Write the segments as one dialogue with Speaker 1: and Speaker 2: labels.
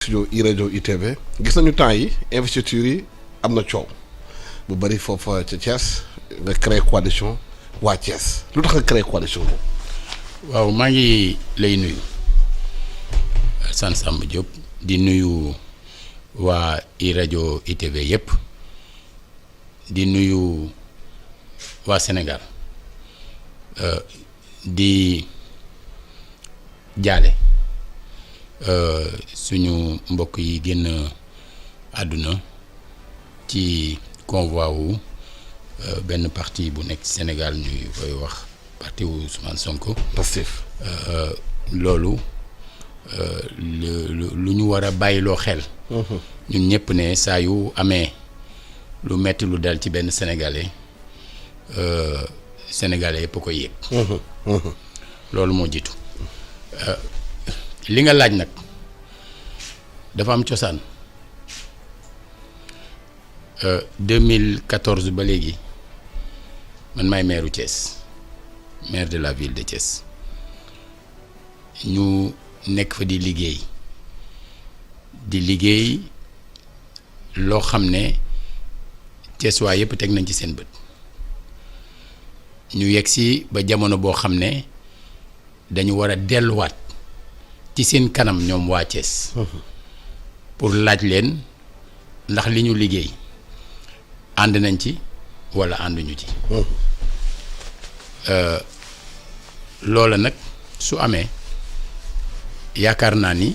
Speaker 1: studio iRadio ITV gis nañu temps yi investiture yi am na coow bu bëri foofa ca Thiès nga créé coalition waa Thiès lu tax nga créé coalition boobu.
Speaker 2: waaw maa ngi lay nuyu San Samba Diop di nuyu waa iRadio ITV yëpp di nuyu waa Sénégal di jaale suñu mbokk yi génn àdduna ci convoi wu benn parti bu nekk Sénégal ñuy koy wax parti wu Ousmane Sonko.
Speaker 1: Pastef.
Speaker 2: loolu lu ñu war a bàyyiloo xel. ñun ñëpp ne saa yu amee lu metti lu dal ci benn sénégalais sénégalais yëpp ko yëg. loolu moo jiitu. li nga laaj nag dafa am cosaan 2014 ba léegi man maay maire u Thiès maire de la ville de Thiès ñu nekk fa di liggéey loo xam ne Thiès waa yëpp teg nañ ci seen bët ñu yegg si ba jamono boo xam ne dañu war a delluwaat ci seen kanam ñoom waa Thiès pour laaj leen ndax li ñu liggéey ànd nañ ci walla ànduñu ci loola nag su amee yaakaar naa ni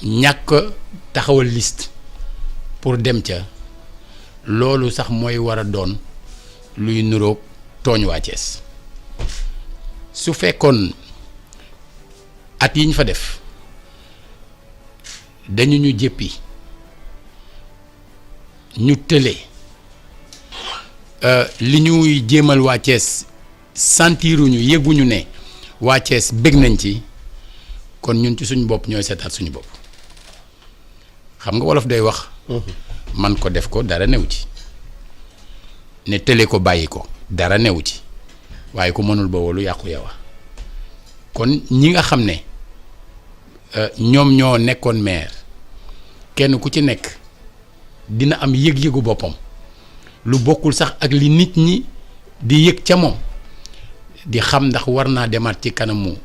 Speaker 2: ñàkk taxawal liste pour dem ca loolu sax mooy war a doon luy nuroog tooñ waa Thiès su fekkoon at yi ñu fa def dañu ñu jéppi ñu tële li ñuy jéemal waa Thiès sentiruñu yëguñu ne waa Thiès bëgg nañ ci kon ñun ci suñu bopp ñooy seetaat suñu bopp xam nga wolof day wax man ko def ko dara newu ci ne tële ko bàyyi ko dara newu ci waaye ku mënul ba wolu yàqu yawa kon ñi nga xam ne ñoom ñoo nekkoon maire kenn ku ci nekk dina am yëg-yëgu boppam lu bokkul sax ak li nit ñi di yëg ca moom di xam ndax war naa demaat ci kanamu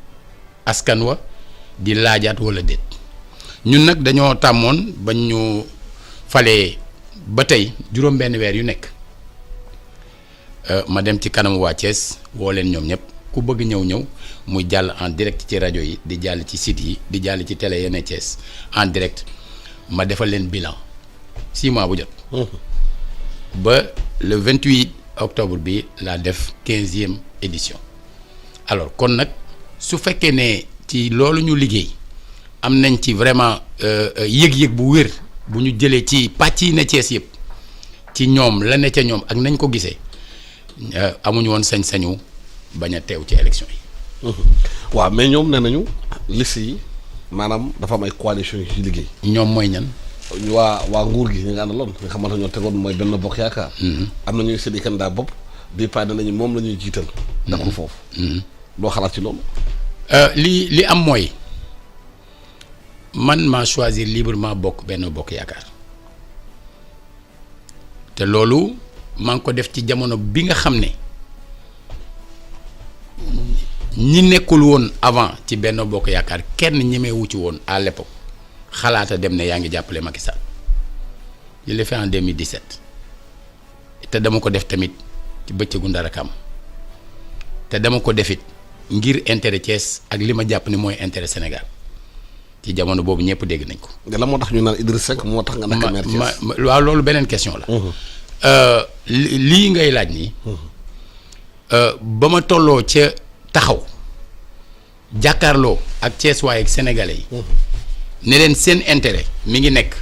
Speaker 2: askan wa di laajaat walla déet ñun nag dañoo tàmmoon bañ ñu falee ba tey juróom benn weer yu nekk ma dem ci kanamu waa Thiès woo leen ñoom ñëpp ku bëgg ñëw muy jàll en direct ci rajo yi di jàll ci site yi di jàll ci télé yenn Thiès en direct ma defal leen bilan 6 mois bu jot ba le 28 octobre bi laa def 15e édition alors kon nag su fekkee ne ci loolu ñu liggéey am nañ ci vraiment yëg-yëg bu wér bu ñu jëlee ci pàcc yi ne Thiès yëpp ci ñoom la ne ca ñoom ak nañ ko gisee amuñu woon sañ-sañu bañ a teew ci élection yi.
Speaker 1: waaw mais ñoom nee nañu liste yi maanaam dafa am ay coalition yu ci liggéey.
Speaker 2: ñoom mooy ñan.
Speaker 1: waa nguur gi ñu nga àndaloon nga xamante ñoo tegoon mooy benn bokk yaakaar. am na ñuy séddee candidat bopp bii paa nañu moom la ñuy jiital. dakul foofu. loo xalaat ci loolu.
Speaker 2: li am mooy man maa choisir librement bokk benn bokk yaakaar te loolu maa ngi ko def ci jamono bi nga xam ne. ñi nekkul woon avant ci benn bokk yaakaar kenn ñemewu ci woon à l'époque xalaata dem ne yaa ngi jàppale Macky Sall je l'ai fait en 2017 te dama ko def tamit ci bëccëgu ndara kam te dama ko defit ngir intérêt Thiès ak li ma jàpp ni mooy intérêt Sénégal ci jamono boobu ñëpp dégg nañ ko.
Speaker 1: nga la moo tax ñu naan Idrissa Seck moo tax nga nekk maire Thiès.
Speaker 2: waaw loolu beneen question la. lii ngay laaj nii. ba ma tolloo ca taxaw jàkkaarloo ak Thiès waaye ak sénégalais yi ne leen seen intérêt mi ngi nekk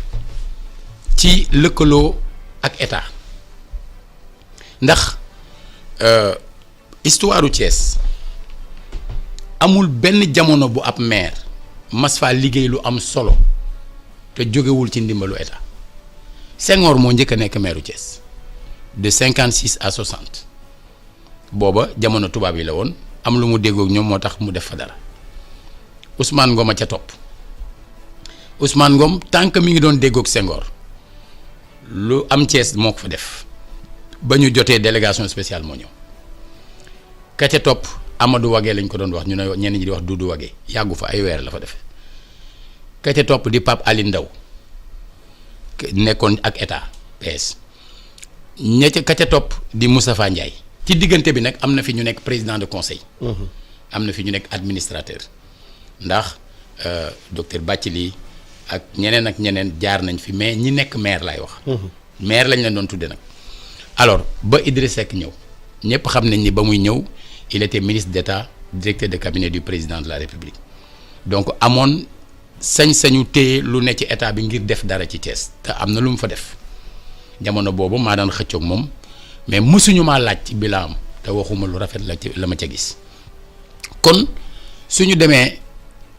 Speaker 2: ci lëkkaloo ak état ndax histoire u Thiès amul benn jamono bu ab maire mas faa liggéey lu am solo te jógewul ci ndimbalu état Senghor moo njëkk a nekk maire u Thiès de 56 à 60 booba jamono tubaab yi la woon am lu mu déggoog ñoom moo tax mu def fa dara Ousmane Ngom a ca topp Ousmane Ngom tant que mi ngi doon déggoog Senghor lu am Thiès moo ko fa def ba ñu jotee délégation spéciale moo ñëw ka ca topp Amadou Wagué lañ ko doon wax ñu ne ñenn ñi di wax Doudou Wagué yàggu fa ay weer la fa def ka ca topp di Pape Ali Ndaw nekkoon ak état PS ka ca topp di Moustapha Ndiaye ci diggante bi nag am na fi ñu nekk président de conseil. am na fi ñu nekk administrateur ndax docteur Bathily ak ñeneen jaar nañ fi mais ñi nekk maire laay wax. maire lañ leen doon tudde nag. alors ba Idriss Seck ñëw ñëpp xam nañ ni ba muy ñëw il était ministre d'État directeur de cabinet du président de la République donc amoon sañ-sañu téye lu ne ci état bi ngir def dara ci Thiès te am na lu mu fa def jamono boobu maa daan xëccoog moom mais mësuñu maa laaj ci bilan am te waxuma lu rafet la ma ca gis kon suñu demee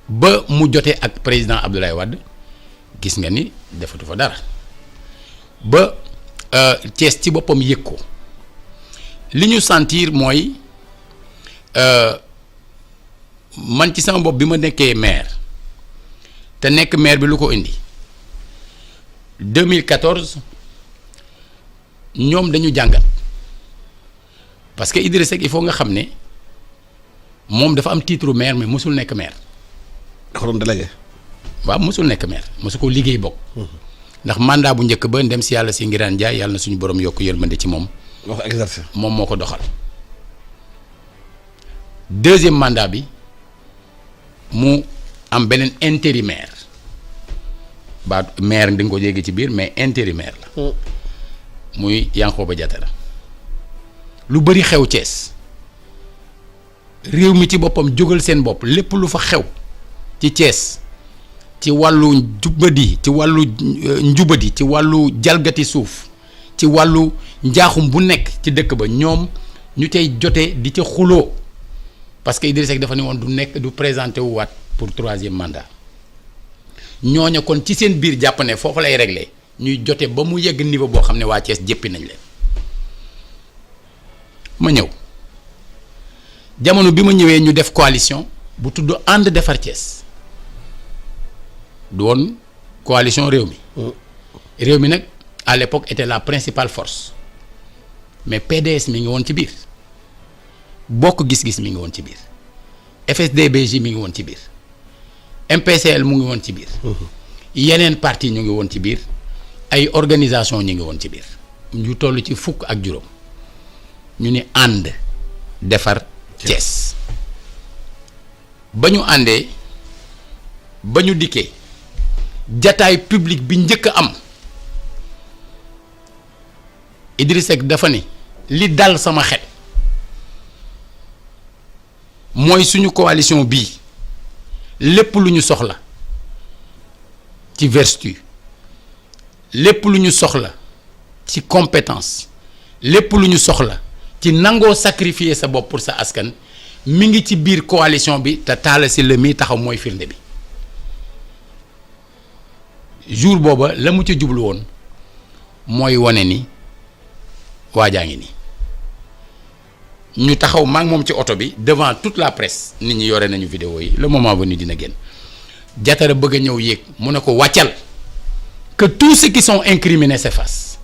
Speaker 2: ba mu jotee ak président Abdoulaye Wade gis nga ni defatu fa dara ba Thiès ci boppam yëg ko li ñu sentir mooy man ci sama bopp bi ma nekkee maire te nekk maire bi lu ko indi 2014 ñoom dañu jàngat parce que Idriss Seck il faut nga xam ne moom dafa am titre maire mais mosul nekk maire.
Speaker 1: dafa doon délégué.
Speaker 2: waaw mosul nekk maire mosu ko liggéey bokk. ndax mandat bu njëkk ba ndem si yàlla si Ngiraan Ndiaye yàlla na suñu borom yokk yërmande ci moom.
Speaker 1: moo ko exercer.
Speaker 2: moom moo ko doxal. deuxième mandat bi mu am beneen intérimaire ba maire di nga ko jéggi ci biir mais intérimaire la. muy Yankhoba Diattara lu bëri xew Thiès réew mi ci boppam jógal seen bopp lépp lu fa xew ci Thiès ci wàllu njubadi ci wàllu njubadi ci wàllu jalgati suuf ci wàllu njaaxum bu nekk ci dëkk ba ñoom ñu tey jotee di ca xuloo parce que Idriss Seck dafa ne woon du présenté wu waat pour 3e mandat ñooña kon ci seen biir jàpp ne foofu lay réglé ñuy jote ba mu yegg niveau boo xam ne waa Thiès jéppi nañ leen ma ñëw jamono bi ma ñëwee ñu def coalition bu tudd ànd defar Thiès du woon coalition réew mi nag à l'époque était la principale force mais PDS mi ngi woon ci biir bokk gis-gis mi ngi woon ci biir FSD/BJ mi ngi woon ci biir MPCL mu ngi woon ci biir yeneen parti ñu ngi woon ci biir ay organisation ñu ngi woon ci biir ñu toll ci fukk ak juróom ñu ni ànd defar Thiès ba ñu àndee ba ñu dikkee jataay public bi njëkk a am Idriss Seck dafa ni li dal sama xel mooy suñu coalition bii lépp lu ñu soxla ci vertu lépp lu ñu soxla ci compétence lépp lu ñu soxla ci nangoo sacrifier sa bopp pour sa askan mi ngi ci biir coalition bi te Talla Sylla mi taxaw mooy firnde bi jour booba la mu ca jublu woon mooy wane ni waajaa ngi nii ñu taxaw maak moom ci oto bi devant toute la presse nit ñi yore nañu vidéo yi le moment venu dina génn Diattara bëgg a ñëw yéeg mu ne ko wàccal que tous ceux qui sont incriminés s'effacent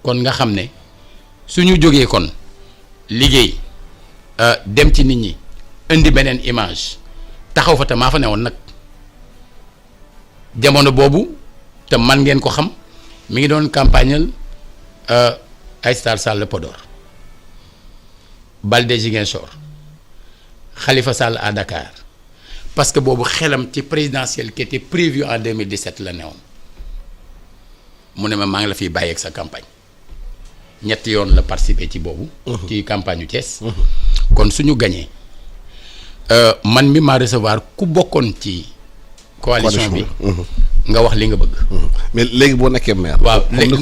Speaker 2: kon nga xam ne suñu jógee kon liggéey dem ci nit ñi indi beneen image taxaw fa te maa fa ne woon nag jamono boobu te man ngeen ko xam mi ngi doon campagnal Aïssata Tall Sall Podor Baldé Ziguinchor Khalifa Sall à Dakar parce que boobu xelam ci présidentielle qui était prévue en 2017 la newoon mu ne ma maa ngi la fiy bàyyeeg sa campagne ñetti yoon la participer ci boobu. ci campagne yu Thiès. kon suñu gañee man mi maa recevoir ku bokkoon ci. coalition bi nga wax li nga bëgg.
Speaker 1: mais léegi boo nekkee maire.
Speaker 2: waaw léegi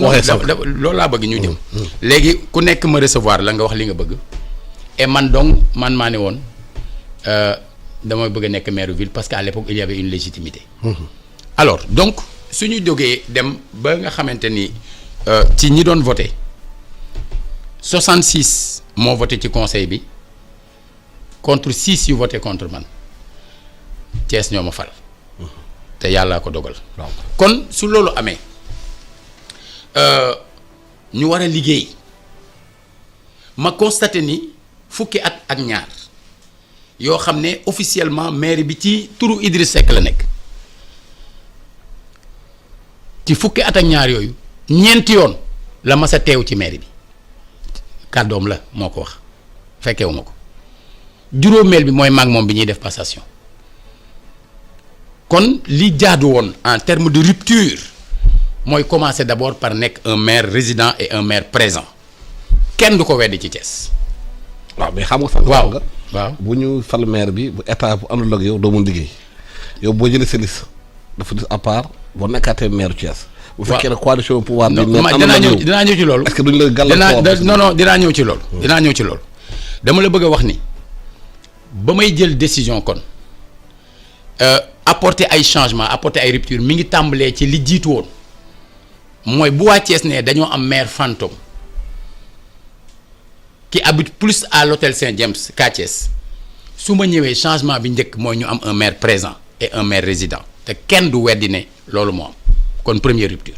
Speaker 2: loolu laa bëgg ñu jëm. léegi ku nekk ma recevoir la nga wax li nga bëgg. et man donc man maa ne woon dama bëgg a nekk maire ville parce que à l'époque il y avait une légitimité. alors donc suñu jógee dem ba nga xamante ni ci ñi doon voté 66 moo voté ci conseil bi contre 6 yu voté contre man Thiès ñoo ma fal. te yàllaa ko dogal.
Speaker 1: waaw
Speaker 2: kon su loolu amee ñu war a liggéey ma constaté ni fukki at ak ñaar yoo xam ne officiellement maire bi ci turu Idriss Seck la nekk ci fukki at ak ñaar yooyu ñeenti yoon la mas a teew ci maire bi kàddoom la moo ko wax fekkewu ma ko juróomeel bi mooy maag moom bi ñuy def passation kon li jaadu woon en termes de rupture mooy commencer d'abord par nekk un maire résident et un maire présent kenn du ko weddi ci Thiès.
Speaker 1: waaw mais xam nga sax.
Speaker 2: waaw
Speaker 1: nga
Speaker 2: waaw
Speaker 1: bu ñu fal maire bi bu état bu àndul ak yow doo mun liggéey yow boo jëlee sa liste dafa dis à part boo nekkaatee maire Thiès. bu fekkee ne coalition pouvoir bi.
Speaker 2: dinaa ñëw ci loolu.
Speaker 1: est-ce que duñ la gàllankoor
Speaker 2: non dinaa ñëw ci loolu. dinaa ñëw ci loolu. dama la bëgg a wax ni ba may jël décision kon apporter ay changements apporter ay ruptures mi ngi tàmbalee ci li jiitu woon mooy bu waa Thiès ne dañoo am maire fantôme qui habite plus à l'hôtel Saint-James qu'à Thiès su ma ñëwee changement bi njëkk mooy ñu am un maire présent et un maire résident te kenn du weddi ne loolu moo am kon première rupture